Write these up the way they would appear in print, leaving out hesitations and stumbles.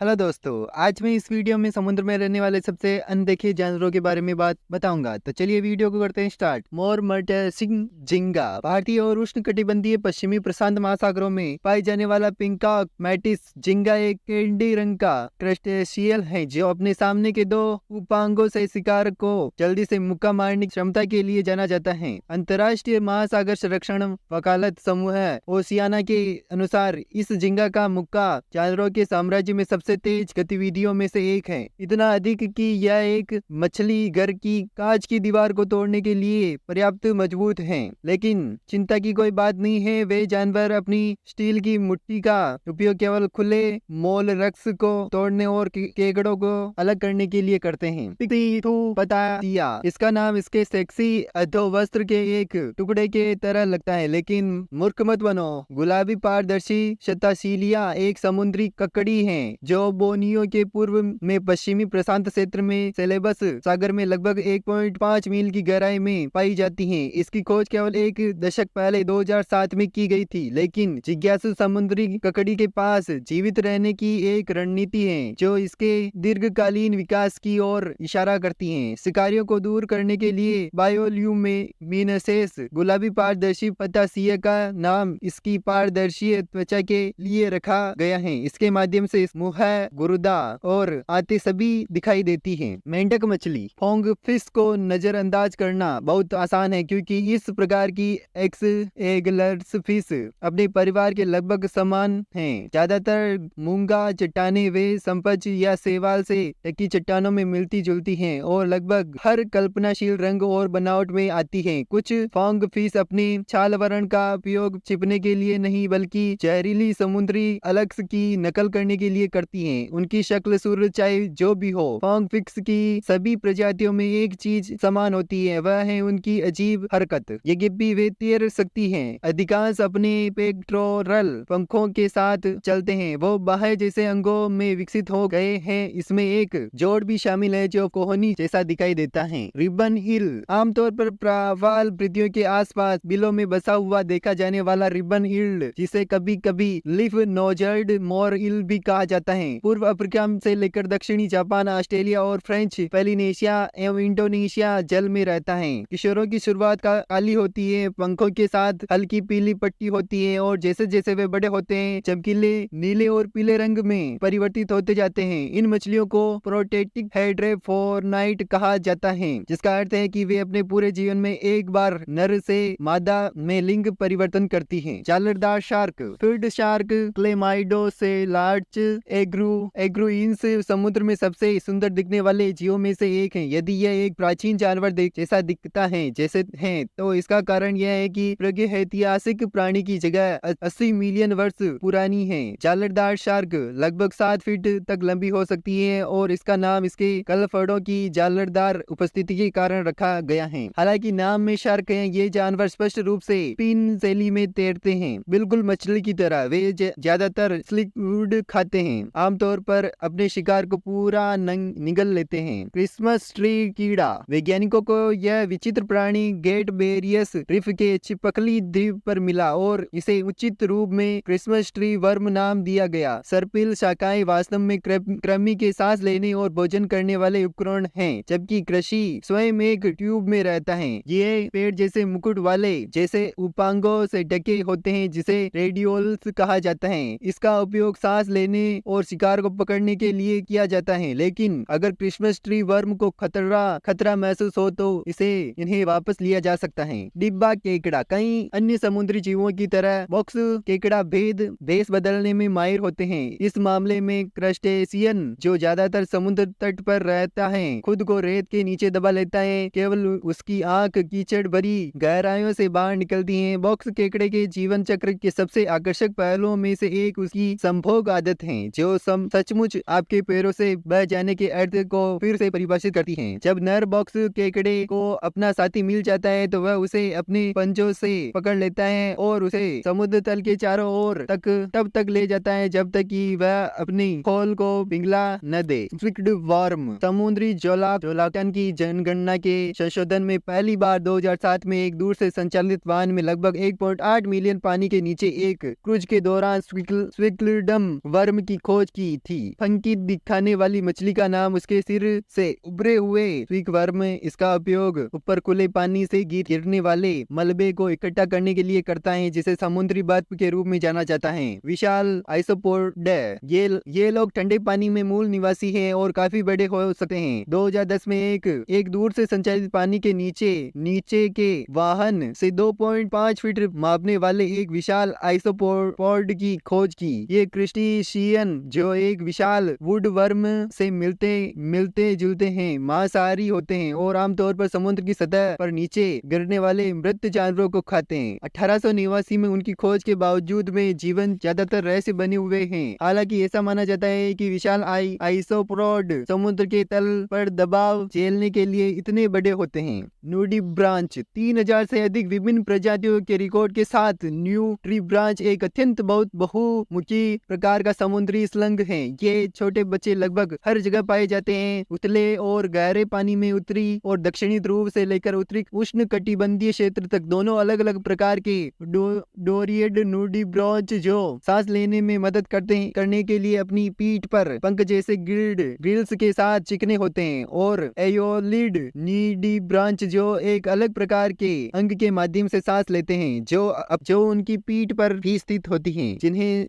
Hello दोस्तों, आज मैं इस वीडियो में समुद्र में रहने वाले सबसे अनदेखे जानवरों के बारे में बात बताऊंगा। तो चलिए वीडियो को करते हैं स्टार्ट। मोर मर्टेसिंग झींगा भारतीय और उष्णकटिबंधीय पश्चिमी प्रशांत महासागरों में पाई जाने वाला पिंकॉक मैटिस झींगा एक कैंडी रंग का क्रस्टेशियल है जो अपने सामने के दो उपांगों से शिकार को जल्दी से मुक्का मारने की क्षमता के लिए जाना जाता है। अंतर्राष्ट्रीय महासागर संरक्षण वकालत समूह ओशियाना के अनुसार इस झींगा का मुक्का जानवरों के साम्राज्य में सबसे तेज गतिविधियों में से एक है। इतना अधिक कि यह एक मछली घर की कांच की दीवार को तोड़ने के लिए पर्याप्त मजबूत है। लेकिन चिंता की कोई बात नहीं है, वे जानवर अपनी स्टील की मुट्ठी का उपयोग केवल खुले मोलस्क को तोड़ने और केकड़ों को अलग करने के लिए करते हैं। बता दिया, इसका नाम इसके सेक्सी अधोवस्त्र के एक टुकड़े के तरह लगता है, लेकिन मूर्ख मत बनो। गुलाबी पारदर्शी शतासीलिया एक समुद्री ककड़ी है जो बोनियो के पूर्व में पश्चिमी प्रशांत क्षेत्र में सेलेबस सागर में लगभग 1.5 मील की गहराई में पाई जाती है। इसकी खोज केवल एक दशक पहले 2007 में की गई थी, लेकिन जिज्ञासु समुद्री ककड़ी के पास जीवित रहने की एक रणनीति है जो इसके दीर्घकालीन विकास की ओर इशारा करती है। शिकारियों को दूर करने के लिए बायोल्यूमिनेसेंस गुलाबी पारदर्शी पतासिया का नाम इसकी पारदर्शी त्वचा के लिए रखा गया है। इसके माध्यम से मुंह, गुर्दा और आंतें सभी दिखाई देती हैं। मेंढक मछली फोंग फिश को नजरअंदाज करना बहुत आसान है क्योंकि इस प्रकार की एक्स एगलर्स फिश अपने परिवार के लगभग समान हैं। ज्यादातर मूंगा चट्टानें वे संपज या शैवाल से ढकी चट्टानों में मिलती जुलती हैं और लगभग हर कल्पनाशील रंग और बनावट में आती हैं। कुछ फोंग फिश अपने छाल वर्ण का उपयोग छिपने के लिए नहीं बल्कि जहरीली समुद्री अलग्स की नकल करने के लिए करती हैं। उनकी शक्ल सूरज चाहे जो भी हो, फोंग फिश की सभी प्रजातियों में एक चीज समान होती है, वह है उनकी अजीब हरकत। यद्यपि वे तैर सकती हैं, अधिकांश अपने पेक्टोरल पंखों के साथ चलते हैं। वो बाह्य जैसे अंगों में विकसित हो गए हैं। इसमें एक जोड़ भी शामिल है जो कोहनी जैसा दिखाई देता है। रिबन हिल आमतौर पर प्रवाल पृथ्वियों के आसपास बिलों में बसा हुआ देखा जाने वाला रिबन हिल, जिसे कभी कभी लिफ नोजर्ड मोर हिल भी कहा जाता है, पूर्व अफ्रीका से लेकर दक्षिणी जापान, ऑस्ट्रेलिया और फ्रेंच पोलिनेशिया एवं इंडोनेशिया जल में रहता है। किशोरों की शुरुआत काली होती है, पंखों के साथ हल्की पीली पट्टी होती है और जैसे जैसे वे बड़े होते हैं चमकीले नीले और पीले रंग में परिवर्तित होते जाते हैं। इन मछलियों को प्रोटेटिक हेड्रेफोर्नाइट कहा जाता है, जिसका अर्थ है कि वे अपने पूरे जीवन में एक बार नर से मादा में लिंग परिवर्तन करती हैं। जालरदार शार्क फील्ड शार्क क्लेमाइडो से लार्च एग्रुइंस समुद्र में सबसे सुंदर दिखने वाले जीवों में से एक है। यदि यह एक प्राचीन जानवर जैसा दिखता है जैसे है, तो इसका कारण यह है कि प्रागैतिहासिक प्राणी की जगह 80 मिलियन वर्ष पुरानी है। जालरदार शार्क लगभग 7 फीट तक लंबी हो सकती है और इसका नाम इसके कलफड़ों की जालरदार उपस्थिति के कारण रखा गया है। हालांकि नाम में शार्क है, ये जानवर स्पष्ट रूप से पिन शैली में तैरते हैं, बिल्कुल मछली की तरह। वे ज्यादातर स्क्विड खाते हैं, आमतौर पर अपने शिकार को पूरा निगल लेते हैं। क्रिसमस ट्री कीड़ा वैज्ञानिकों को यह विचित्र प्राणी गेट बेरियस रिफ के चिपकली द्वीप पर मिला और इसे उचित रूप में क्रिसमस ट्री वर्म नाम दिया गया। सर्पिल शाखाएं वास्तव में कृमि के सांस लेने और भोजन करने वाले उपकरण हैं, जबकि कृषि स्वयं एक ट्यूब में रहता है। ये पेड़ जैसे मुकुट वाले जैसे उपांगों से ढके होते हैं, जिसे रेडियोल्स कहा जाता है। इसका उपयोग सांस लेने और शिकार को पकड़ने के लिए किया जाता है, लेकिन अगर क्रिसमस ट्री वर्म को खतरा महसूस हो तो इन्हें वापस लिया जा सकता है। डिब्बा केकड़ा कई अन्य समुद्री जीवों की तरह बॉक्स केकड़ा भेष बदलने में माहिर होते हैं। इस मामले में क्रस्टेशियन जो ज्यादातर समुद्र तट पर रहता है खुद को रेत के नीचे दबा लेता है, केवल उसकी आंख कीचड़ भरी गहराइयों से बाहर निकलती है। बॉक्स केकड़े के जीवन चक्र के सबसे आकर्षक पहलुओं में से एक उसकी संभोग आदत है, जो सचमुच आपके पैरों से बह जाने के अर्थ को फिर से परिभाषित करती है। जब नर बॉक्स केकड़े को अपना साथी मिल जाता है तो वह उसे अपने पंजों से पकड़ लेता है और उसे समुद्र तल के चारों ओर तब तक ले जाता है जब तक कि वह अपनी खोल को पिघला न दे। स्क्विड वर्म समुद्री जोलाकन की जनगणना के संशोधन में पहली बार 2007 में एक दूर से संचालित वाहन में लगभग 1.8 मिलियन पानी के नीचे एक क्रूज के दौरान स्क्विडम वर्म की खोज खोज की थी। फंकी दिखाने वाली मछली का नाम उसके सिर से उभरे हुए स्क्विर्म। इसका उपयोग ऊपर खुले पानी से गिरने वाले मलबे को इकट्ठा करने के लिए करता है, जिसे समुद्री बर्फ के रूप में जाना जाता है। विशाल आइसोपोड ये लोग ठंडे पानी में मूल निवासी हैं और काफी बड़े हो सकते हैं। 2010 में एक दूर से संचालित पानी के नीचे के वाहन से 2.5 फीट मापने वाले एक विशाल आइसोपोड की खोज की। ये क्रिस्टीशियन जो एक विशाल वुडवर्म से मिलते जुलते हैं, मांसाहारी होते हैं और आमतौर पर समुद्र की सतह पर नीचे गिरने वाले मृत जानवरों को खाते हैं। 1889 में उनकी खोज के बावजूद में जीवन ज्यादातर रहस्य बने हुए हैं। हालांकि ऐसा माना जाता है कि विशाल आइसोपोड समुद्र के तल पर दबाव झेलने के लिए इतने बड़े होते हैं। न्यूट्रीब्रांच 3000 से अधिक विभिन्न प्रजातियों के रिकॉर्ड के साथ न्यूट्रीब्रांच एक अत्यंत बहुत बहुमुखी प्रकार का समुद्री स्लंग है। ये छोटे बच्चे लगभग हर जगह पाए जाते हैं। उतले और गहरे पानी में उत्तरी और दक्षिणी ध्रुव से लेकर उत्तरी उष्ण कटिबंधीय क्षेत्र तक दोनों अलग अलग प्रकार के डोरियड न्यूट्रीब्रांच जो सांस लेने में मदद करने के लिए अपनी पीठ पर पंख जैसे ग्रिल्स के साथ चिकने होते हैं, और एयोलिड न्यूट्रीब्रांच जो एक अलग प्रकार के अंग के माध्यम से सांस लेते हैं, जो उनकी पीठ पर भी स्थित होती हैं, जिन्हें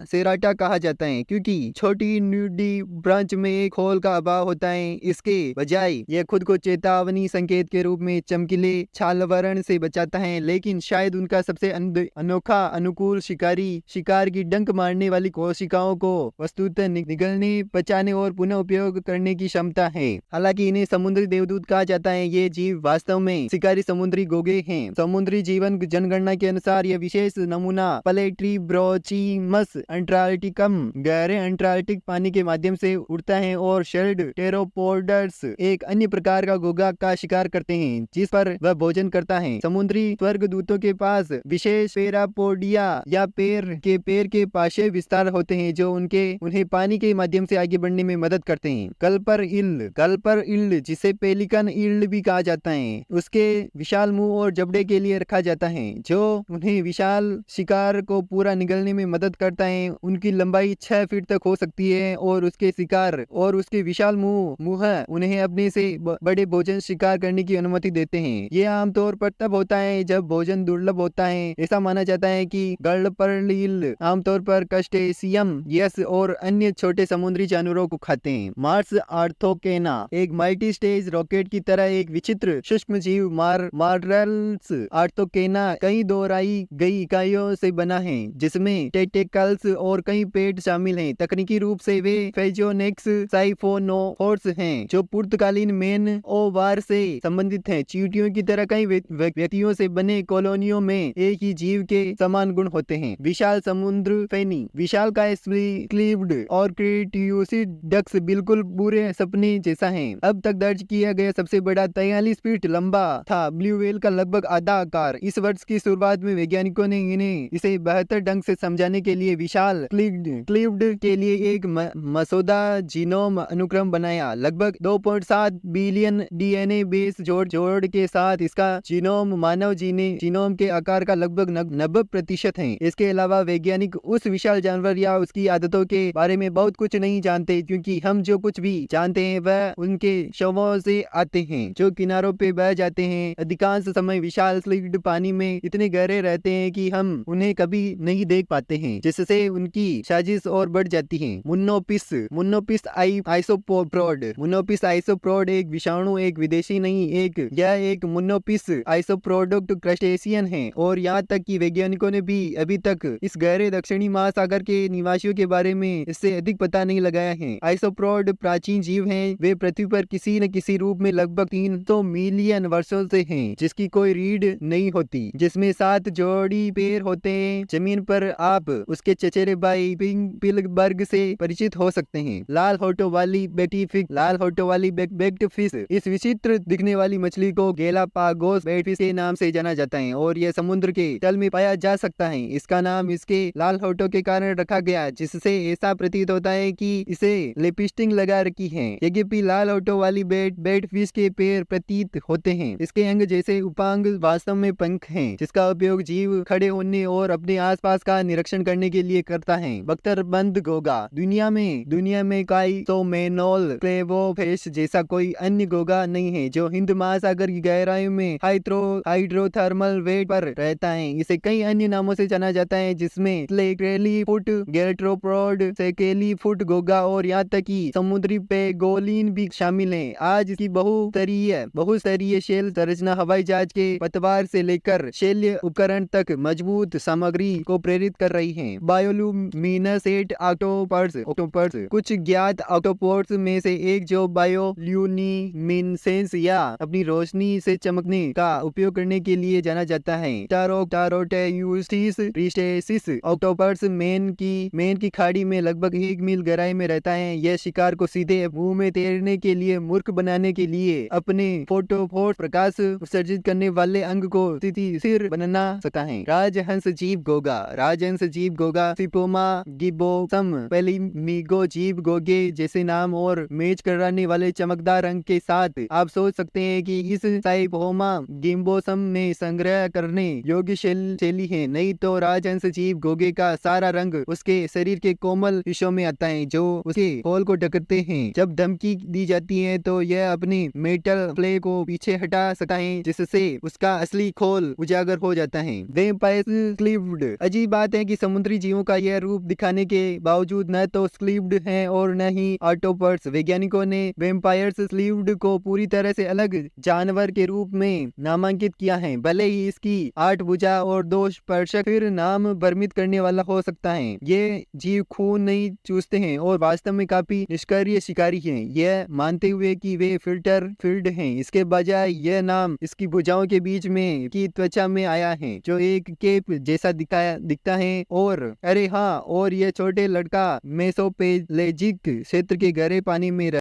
सेराटा कहा जाता है। क्योंकि छोटी न्यूट्रीब्रांच में एक होल का अभाव होता है, इसके बजाय यह खुद को चेतावनी संकेत के रूप में चमकीले छालवरण से बचाता है। लेकिन शायद उनका सबसे अनोखा अनुकूल शिकार की डंक मारने वाली कोशिकाओं को वस्तुतः निगलने, पचाने और पुनः उपयोग करने की क्षमता है। हालांकि इन्हें समुद्री देवदूत कहा जाता है। ये जीव वास्तव में शिकारी समुद्री गोगे हैं। समुद्री जीवन जनगणना के अनुसार यह विशेष नमूना पलेट्रीब्रोचिमस अंटार्कटिकम गहरे अंटार्कटिक पानी के माध्यम से उड़ता है और शेल्ड टेरोपोडर्स एक अन्य प्रकार का गोगा का शिकार करते हैं, जिस पर वह भोजन करता है। समुद्री स्वर्गदूतों के पास विशेष पेरापोडिया या पैर के पाशे विस्तार होते हैं, जो उन्हें पानी के माध्यम से आगे बढ़ने में मदद करते हैं। कल्पर ईल्ड जिसे पेलिकन ईल्ड भी कहा जाता है, उसके विशाल मुंह और जबड़े के लिए रखा जाता है, जो उन्हें विशाल शिकार को पूरा निगलने में मदद करता है। उनकी लंबाई 6 फीट तक हो सकती है और उसके शिकार और उसके विशाल मुंह उन्हें अपने से बड़े भोजन शिकार करने की अनुमति देते हैं। ये आमतौर पर तब होता है जब भोजन दुर्लभ होता है। ऐसा माना जाता है कि गल्डपर्लील आमतौर पर क्रस्टेशियम यस और अन्य छोटे समुद्री जानवरों को खाते हैं। मार्स आर्थोकेना एक मल्टी स्टेज रॉकेट की तरह एक विचित्र सूक्ष्म जीव मार्स आर्थोकेना कई दोहराई गई इकाइयों से बना है, जिसमें टेंटेकल्स और कई पेट शामिल हैं। तकनीकी रूप से वे फेजोनेक्स साइफोनोफोर्स हैं, जो पुर्तकालीन मेन ओवार से संबंधित हैं। चींटियों की तरह कई व्यक्तियों से बने कॉलोनियों में एक ही जीव के समान गुण होते हैं। विशाल समुद्र फेनी विशाल का क्लीव्ड और क्रेटियोसिड डक्स बिल्कुल बुरे सपने जैसा है। अब तक दर्ज किया गया सबसे बड़ा 43 फीट लंबा था। ब्लू व्हेल का लगभग आधा आकार। इस वर्ष की शुरुआत में वैज्ञानिकों ने इसे बेहतर ढंग से समझाने के लिए विशाल क्लीव्ड के लिए एक मसौदा जीनोम अनुक्रम बनाया। लगभग 2.7 बिलियन डीएनए बेस जोड़ के साथ इसका जीनोम मानव जीनोम के आकार का लगभग 90% है। इसके अलावा वैज्ञानिक उस विशाल जानवर या उसकी आदतों के बारे में बहुत कुछ नहीं जानते, क्योंकि हम जो कुछ भी जानते हैं वह उनके शवों से आते हैं जो किनारों पे बह जाते हैं। अधिकांश समय विशाल स्लिग्ड पानी में इतने गहरे रहते हैं कि हम उन्हें कभी नहीं देख पाते हैं, जिससे उनकी साजिश और बढ़ जाती है। मुन्नोपिस आइसोप्रोड एक विषाणु, एक विदेशी नहीं, एक मुन्नोपिस आइसोप्रोडक्ट क्रस्टेशियन है। और यहाँ तक कि वैज्ञानिकों ने भी अभी तक इस गहरे दक्षिणी महासागर के निवासियों के बारे में इससे अधिक पता नहीं लगाया है। आइसोप्रोड प्राचीन जीव हैं। वे पृथ्वी पर किसी न किसी रूप में लगभग 300 मिलियन वर्षों से हैं, जिसकी कोई रीढ़ नहीं होती, जिसमें 7 जोड़ी पैर होते हैं। जमीन पर आप उसके चचेरे भाई पिलबर्ग से परिचित हो सकते हैं। लाल होठों वाली बेक्ड फिश इस विचित्र दिखने वाली मछली को गैलापागोस बैटफिश के नाम से जाना जाता है और यह समुद्र के तल में पाया जा सकता है। इसका नाम इसके लाल होठों के कारण रखा गया, जिससे ऐसा प्रतीत होता है कि इसे लिपस्टिक लगा रखी है। यद्यपि लाल होठों वाली बैटफिश के पैर प्रतीत होते हैं, इसके अंग जैसे उपांग वास्तव में पंख हैं, जिसका उपयोग जीव खड़े होने और अपने आसपास का निरीक्षण करने के लिए करता है। बख्तरबंद अंध गोगा। दुनिया में काइटोमेनोल क्लेवोफिश जैसा कोई अन्य गोगा नहीं है जो हिंद महासागर की गहराई में हाइड्रोथर्मल वेट पर रहता है। इसे कई अन्य नामों से जाना जाता है जिसमें स्लेकेली फुट, गैस्ट्रोपोड, सेकेली फुट गोगा और यहाँ तक कि समुद्री पेगोलिन भी शामिल है। आज इसकी बहुस्तरीय शेल संरचना हवाई जहाज के पतवार से लेकर शैल्य उपकरण तक मजबूत सामग्री को प्रेरित कर रही है। बायोल्यूमिनस ऑक्टोपर्स कुछ ज्ञात ऑक्टोपोड्स में से एक जो बायोल्यूमिनेसेंस या अपनी रोशनी से चमकने का उपयोग करने के लिए जाना जाता है। टारोटेयूस्टिस ऑक्टोपर्स मेन की खाड़ी में लगभग 1 मील गहराई में रहता है। यह शिकार को सीधे मुंह में तैरने के लिए मूर्ख बनाने के लिए अपने फोटोफोर प्रकाश उत्सर्जित करने वाले अंग को स्थिर बनाना सकता है। राजहंस जीव गोगा सिपोमा गिबोसम पेलिमिगो जीव गोगे जैसे नाम और मेज कराने वाले चमकदार रंग के साथ आप सोच सकते हैं कि इस साइपोमा गिम्बोसम में संग्रह करने योग्य शैली है। नहीं तो राजहंस जीव गोगे का सारा रंग उसके शरीर के कोमल हिस्सों में आता है जो उसके खोल को ढकते हैं। जब धमकी दी जाती है तो यह अपनी मेटल प्ले को पीछे हटा सकता है जिससे उसका असली खोल उजागर हो जाता है। Vampires sleeved. अजीब बात है कि समुद्री जीवों का यह रूप दिखाने के बावजूद न तो स्लीव्ड है और न ही ऑक्टोपर्स। वैज्ञानिकों ने वेम्पायर्स स्लीव्ड को पूरी तरह से अलग जानवर के रूप में नामांकित किया है। भले ही इसकी 8 भुजा और 2 स्पर्शक फिर नाम भ्रमित करने वाला हो सकता है। ये जीव खून नहीं चूसते हैं और वास्तव में काफी निष्क्रिय शिकारी हैं। यह मानते हुए कि वे फील्ड हैं, इसके बजाय यह नाम इसकी भुजाओं के बीच में की त्वचा में आया है जो एक केप जैसा दिखता है। और यह छोटे लड़का मेसोपेलेजिक क्षेत्र के गहरे पानी में